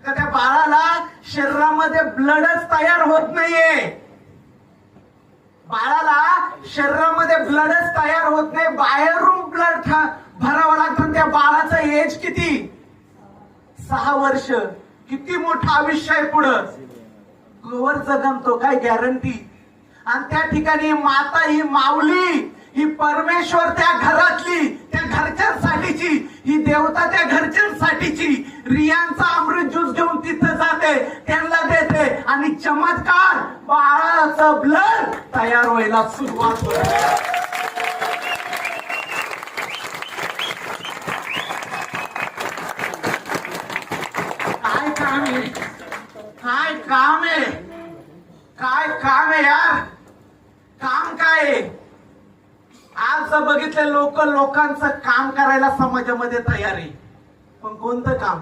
का त्या बाळाला शरीरामध्ये ब्लडच तयार होत नाहीये. बाळाला शरीरामध्ये ब्लडच तयार होत नाही, बाहेरून ब्लड भरावं लागतं. त्या बाळाचं एज किती? 6 वर्ष. किती मोठं आयुष्य आहे पुढं. कवर जगमतो काय गॅरंटी. आणि त्या ठिकाणी माता ही माऊली, ही परमेश्वर त्या घरातली, त्या घरच्यांसाठीची, ही देवता त्या घरच्यांसाठीची रियांचा अमृत ज्यूस घेऊन तिथं जाते, त्यांना देते आणि चमत्कार बाळाचं ब्लड तयार व्हायला सुरुवात होते. काय काम आहे, काय काम आहे, काय काम आहे यार. काम काय आहे? आज बघितलं लोकांचं काम करायला समाजामध्ये तयार आहे, पण कोणतं काम?